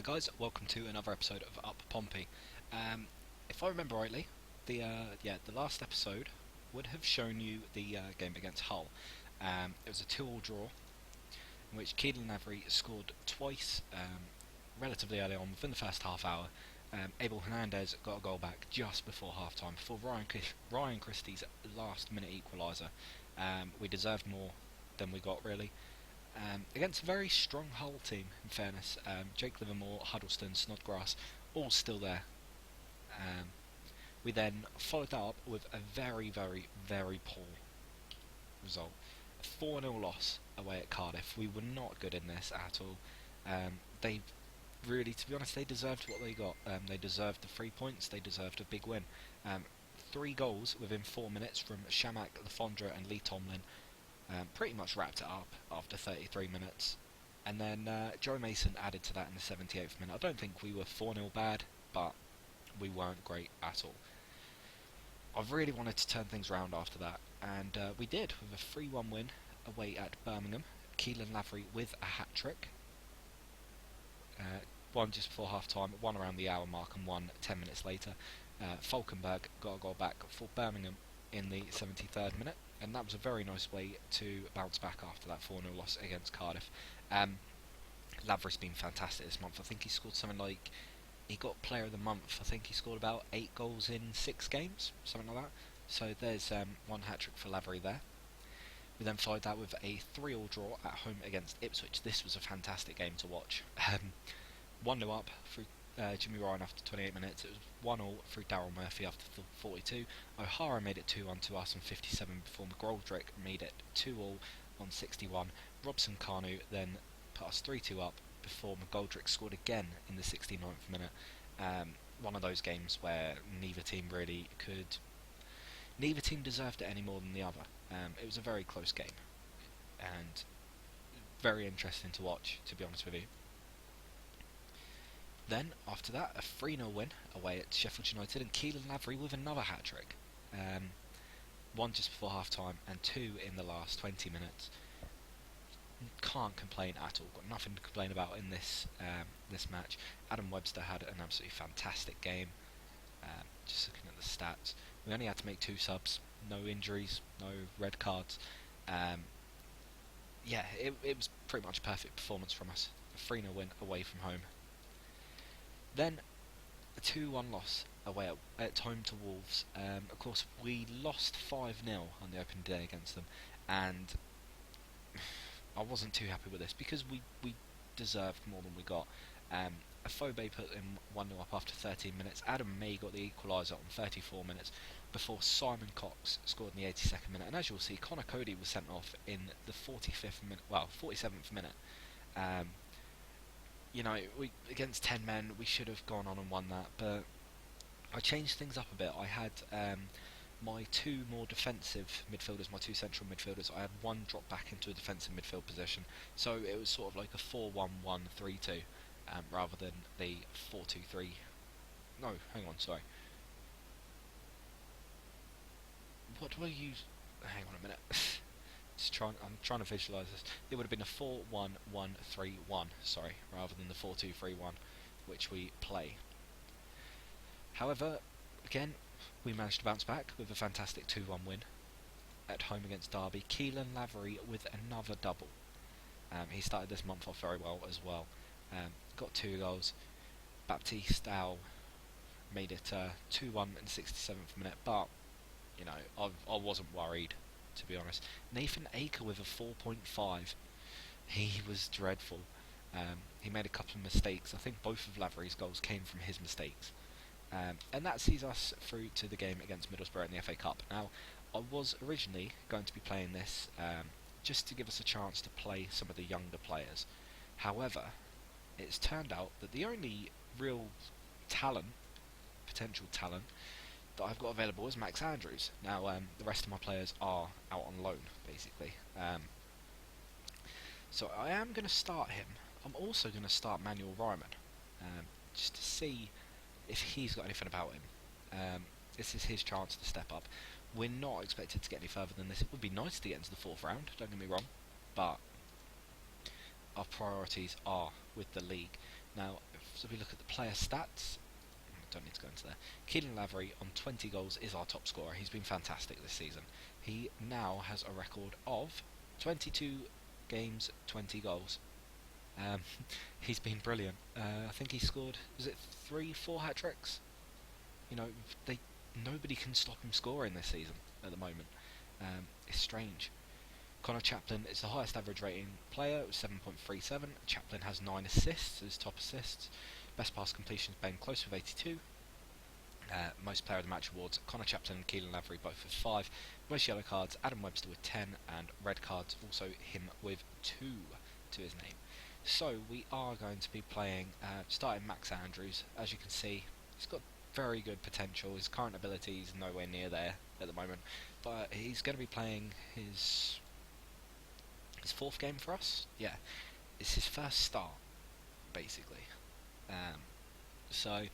guys, welcome to another episode of Up Pompey. If I remember rightly, the last episode would have shown you the game against Hull. It was a 2-all draw in which Keelan Lavery scored twice relatively early on within the first half hour. Abel Hernandez got a goal back just before half time before Ryan Christie's last minute equaliser. We deserved more than we got, really. Against a very strong Hull team, in fairness. Jake Livermore, Huddleston, Snodgrass, all still there. We then followed that up with a very, very, very poor result. A 4-0 loss away at Cardiff. We were not good in this at all. They really, to be honest, they deserved what they got. They deserved the 3 points, they deserved a big win. 3 goals within 4 minutes from Shamak, Lafondra and Lee Tomlin. Pretty much wrapped it up after 33 minutes. And then Joe Mason added to that in the 78th minute. I don't think we were 4-0 bad, but we weren't great at all. I really wanted to turn things around after that, and we did, with a 3-1 win away at Birmingham. Keelan Lavery with a hat-trick. One just before half-time, one around the hour mark, and one 10 minutes later. Falkenberg got a goal back for Birmingham in the 73rd minute. And that was a very nice way to bounce back after that 4-0 loss against Cardiff. Lavery's been fantastic this month. I think he scored something like... He got Player of the Month. I think he scored about 8 goals in 6 games, something like that. So there's one hat-trick for Lavery there. We then followed that with a 3-all draw at home against Ipswich. This was a fantastic game to watch. 1-0 up through Jimmy Ryan after 28 minutes. It was 1-1 through Daryl Murphy after 42. O'Hara made it 2-1 to us on 57 before McGoldrick made it 2-2 on 61. Robson Kanu then put us 3-2 up before McGoldrick scored again in the 69th minute. One of those games where neither team deserved it any more than the other. It was a very close game and very interesting to watch, to be honest with you. Then, after that, a 3-0 win away at Sheffield United, and Keelan Lavery with another hat-trick. One just before half-time, and 2 in the last 20 minutes. Can't complain at all. Got nothing to complain about in this match. Adam Webster had an absolutely fantastic game. Just looking at the stats, we only had to make 2 subs. No injuries, no red cards. It was pretty much a perfect performance from us. A 3-0 win away from home. Then a 2-1 loss away at home to Wolves. Of course, we lost 5-0 on the opening day against them, and I wasn't too happy with this because we deserved more than we got. Afobe put in 1-0 up after 13 minutes. Adam May got the equaliser on 34 minutes before Simon Cox scored in the 82nd minute. And as you'll see, Connor Cody was sent off in the 47th minute. Against 10 men, we should have gone on and won that, but I changed things up a bit. I had my 2 more defensive midfielders, my 2 central midfielders. I had one drop back into a defensive midfield position, so it was sort of like a 4-1-1-3-2, rather than the 4-2-3. No, hang on, sorry. What do I use? Hang on a minute. I'm trying to visualise this. It would have been a 4-1-1-3-1, sorry, rather than the 4-2-3-1, which we play. However, again, we managed to bounce back with a fantastic 2-1 win at home against Derby. Keelan Lavery with another double. He started this month off very well as well. Got 2 goals. Baptiste Al made it 2-1 in the 67th minute, but I wasn't worried, to be honest. Nathan Aker with a 4.5. He was dreadful. He made a couple of mistakes. I think both of Lavery's goals came from his mistakes. And that sees us through to the game against Middlesbrough in the FA Cup. Now, I was originally going to be playing this just to give us a chance to play some of the younger players. However, it's turned out that the only real potential talent, that I've got available is Max Andrews. Now, the rest of my players are out on loan, basically. So I am going to start him. I'm also going to start Manuel Ryman, just to see if he's got anything about him. This is his chance to step up. We're not expected to get any further than this. It would be nice to get into the 4th round, don't get me wrong, but our priorities are with the league. Now, So we look at the player stats. Don't need to go into there. Keelan Lavery on 20 goals is our top scorer. He's been fantastic this season. He now has a record of 22 games, 20 goals. He's been brilliant. I think he scored, was it 3-4 hat-tricks? You know, nobody can stop him scoring this season at the moment. It's strange. Connor Chaplin is the highest average rating player with 7.37. Chaplin has 9 assists, his top assists. Best pass completions, Ben Close with 82. Most player of the match awards, Connor Chaplin and Keelan Lavery both with 5. Most yellow cards, Adam Webster with 10, and red cards also him with 2 to his name. So we are going to be playing, starting Max Andrews. As you can see, he's got very good potential. His current ability is nowhere near there at the moment, but he's going to be playing his 4th game for us. Yeah, it's his first start, basically. So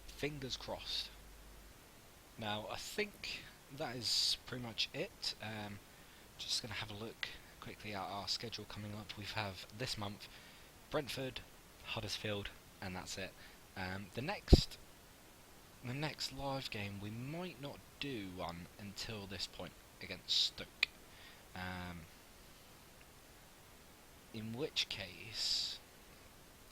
fingers crossed. Now I think that is pretty much it. Just going to have a look quickly at our schedule coming up. We have this month Brentford, Huddersfield, and that's it. The next live game we might not do one until this point against Stoke. In which case,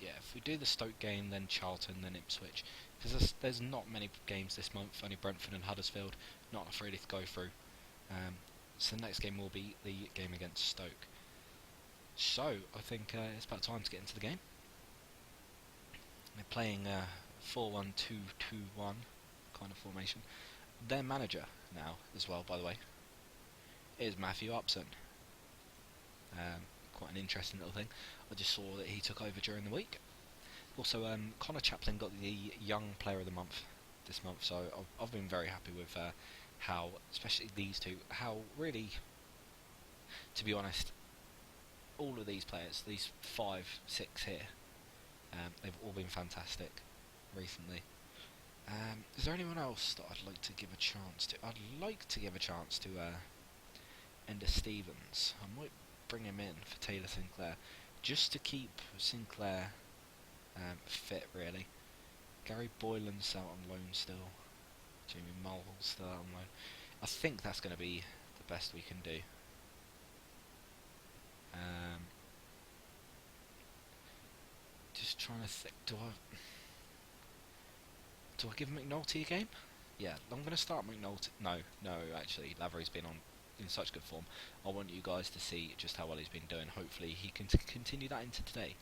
yeah, if we do the Stoke game, then Charlton, then Ipswich, because there's not many games this month, only Brentford and Huddersfield, not enough really to go through. So the next game will be the game against Stoke. So I think it's about time to get into the game. They're playing 4-1-2-2-1 kind of formation. Their manager now, as well, by the way, is Matthew Upson. Quite an interesting little thing. I just saw that he took over during the week. Also, Connor Chaplin got the Young Player of the Month this month, so I've been very happy with how, especially these two, how really, to be honest, all of these players, these 5, 6 here, they've all been fantastic recently. Is there anyone else that I'd like to give a chance to? I'd like to give a chance to Ender Stevens. I might bring him in for Taylor Sinclair, just to keep Sinclair fit, really. Gary Boylan's out on loan still. Jamie Mull's still out on loan. I think that's going to be the best we can do. Just trying to think. Do I give McNulty a game? Yeah, I'm going to start McNulty. No, actually, Lavery's been in such good form. I want you guys to see just how well he's been doing. Hopefully he can continue that into today.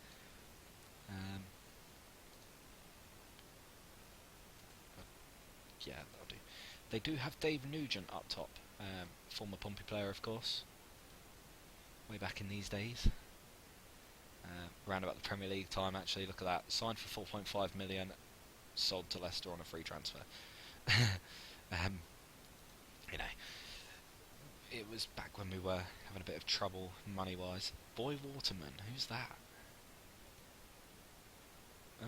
Yeah, that'll do. They do have Dave Nugent up top, former Pompey player, of course, way back in these days. Around about the Premier League time, actually. Look at that. Signed for 4.5 million, sold to Leicester on a free transfer. You know, it was back when we were having a bit of trouble money-wise. Boy Waterman, who's that?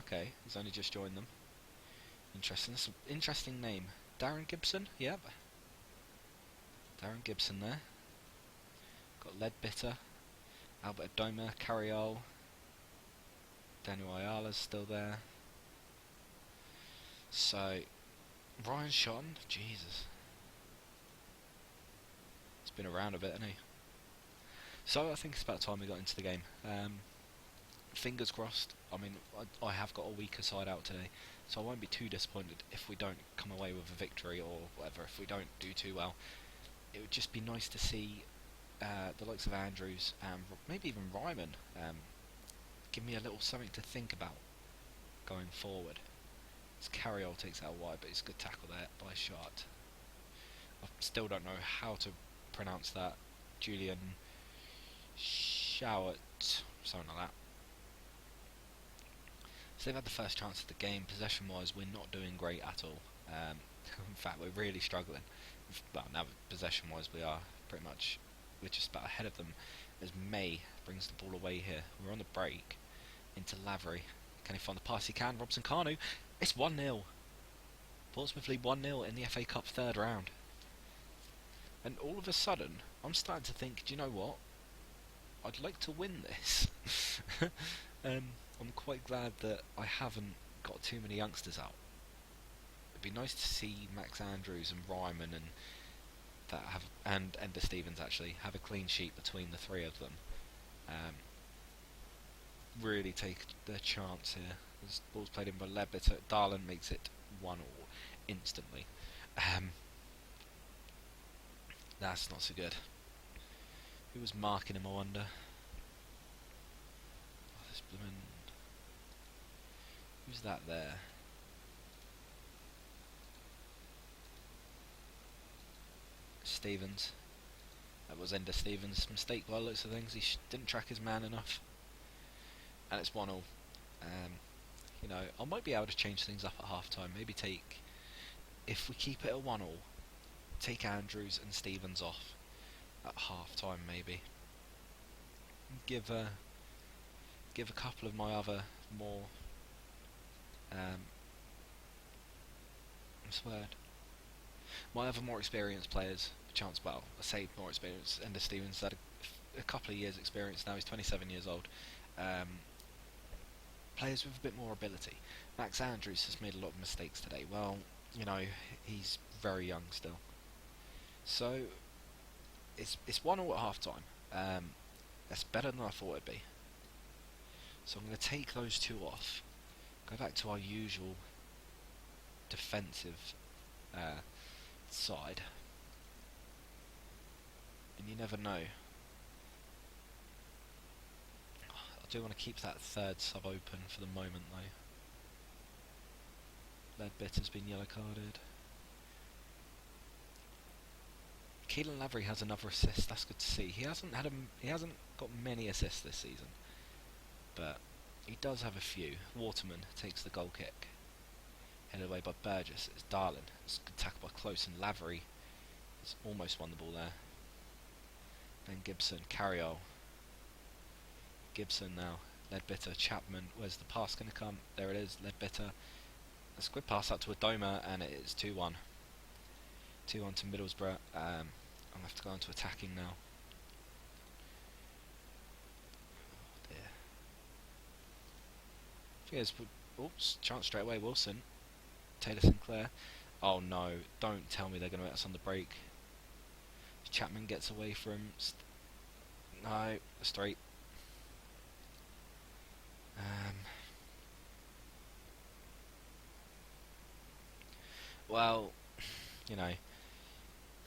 Okay, he's only just joined them. Interesting. That's an interesting name. Darren Gibson? Yep. Darren Gibson there. Got Leadbitter, Albert Doma, Carriol, Daniel Ayala's still there. So, Ryan Shotton, Jesus. He's been around a bit, hasn't he? So I think it's about time we got into the game. Fingers crossed. I mean, I have got a weaker side out today, so I won't be too disappointed if we don't come away with a victory or whatever. If we don't do too well, it would just be nice to see the likes of Andrews and maybe even Ryman give me a little something to think about going forward. As Carriol takes out wide, but it's a good tackle there by Shot. I still don't know how to pronounce that. Julian Showett, something like that. So they've had the first chance of the game. Possession-wise, we're not doing great at all. In fact, we're really struggling. Well, now possession-wise, we are pretty much, we're just about ahead of them. As May brings the ball away here. We're on the break into Lavery. Can he find the pass? He can. Robson Kanu. It's 1-0. Portsmouth lead 1-0 in the FA Cup third round. And all of a sudden, I'm starting to think, do you know what? I'd like to win this. I'm quite glad that I haven't got too many youngsters out. It'd be nice to see Max Andrews and Ryman and Ender Stevens actually have a clean sheet between the three of them. Um, really take the chance here. This ball's played in by Leadbitter. Darlin makes it 1-1 instantly. Um, that's not so good. Who was marking him, I wonder? Oh, this bloomin'... Who's that there? Stevens. That was Ender Stevens' mistake by the looks of things. He didn't track his man enough. And it's 1-1. You know, I might be able to change things up at half time. Maybe take... If we keep it at 1-1, take Andrews and Stevens off at half time, maybe. Give a couple of my other more... what's the word? My other more experienced players a chance. Well, I say more experienced. Ender Stevens had a couple of years experience now. He's 27 years old. Players with a bit more ability. Max Andrews has made a lot of mistakes today. Well, you know, he's very young still. So it's 1-1 at half time. That's better than I thought it'd be. So I'm going to take those two off. Go back to our usual defensive side. And you never know. I do want to keep that third sub open for the moment though. Leadbitter's been yellow carded. Keelan Lavery has another assist. That's good to see. He hasn't got many assists this season, but he does have a few. Waterman takes the goal kick, headed away by Burgess. It's Darlin. It's a good tackle by Close, and Lavery has almost won the ball there. Ben Gibson, Carriol. Gibson now. Leadbitter, Chapman. Where's the pass going to come? There it is. Leadbitter. A squid pass out to Adoma, and it is 2-1. 2-1 to Middlesbrough. I'm going to have to go on to attacking now. Oh dear. Here's, oops, chance straight away. Wilson. Taylor Sinclair. Oh no, don't tell me they're going to let us on the break. Chapman gets away from... no, straight. Well, you know,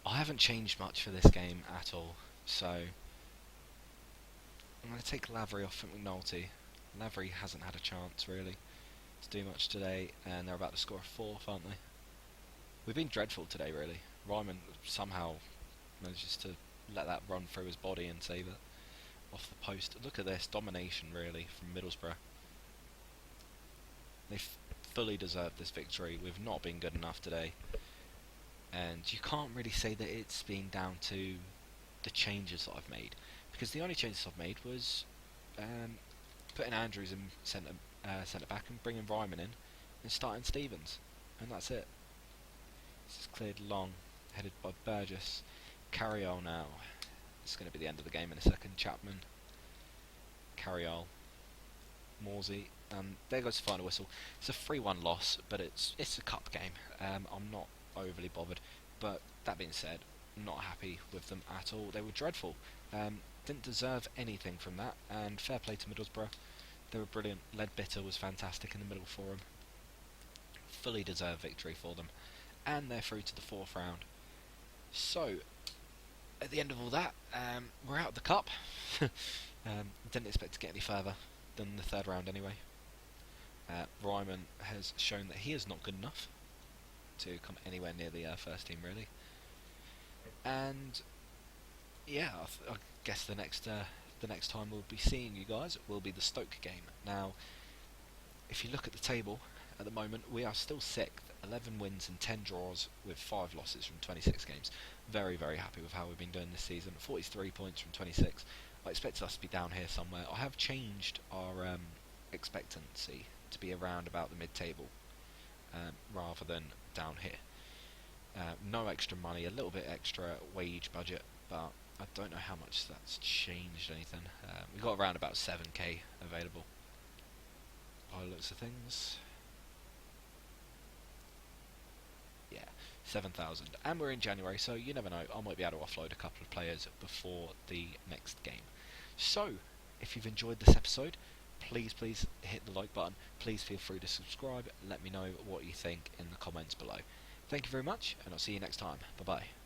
I haven't changed much for this game at all, so I'm going to take Lavery off at McNulty. Lavery hasn't had a chance really to do much today, and they're about to score a fourth, aren't they? We've been dreadful today really. Ryman somehow manages to let that run through his body and save it off the post. Look at this domination really from Middlesbrough. They fully deserved this victory. We've not been good enough today, and you can't really say that it's been down to the changes that I've made, because the only changes I've made was putting Andrews in centre back and bringing Ryman in and starting Stevens, and that's it. This is cleared long, headed by Burgess. Carriol now. It's going to be the end of the game in a second. Chapman, Carriol, Morsey, and there goes the final whistle. It's a 3-1 loss, but it's a cup game. I'm not overly bothered, but that being said, I'm not happy with them at all. They were dreadful. Didn't deserve anything from that, and fair play to Middlesbrough. They were brilliant. Leadbitter was fantastic in the middle for them. Fully deserved victory for them, and they're through to the fourth round. So, at the end of all that, we're out of the cup. Didn't expect to get any further than the third round anyway. Ryman has shown that he is not good enough to come anywhere near the first team really. And yeah, I guess the next time we'll be seeing you guys will be the Stoke game. Now, if you look at the table at the moment, we are still 6th, 11 wins and 10 draws with 5 losses from 26 games. Very, very happy with how we've been doing this season. 43 points from 26. I expected us to be down here somewhere. I have changed our expectancy to be around about the mid-table rather than down here. No extra money, a little bit extra wage budget, but I don't know how much that's changed anything. We got around about 7k available. by the looks of things. Yeah, 7,000. And we're in January, so you never know, I might be able to offload a couple of players before the next game. So, if you've enjoyed this episode, please hit the like button. Please feel free to subscribe. Let me know what you think in the comments below. Thank you very much, and I'll see you next time. Bye bye.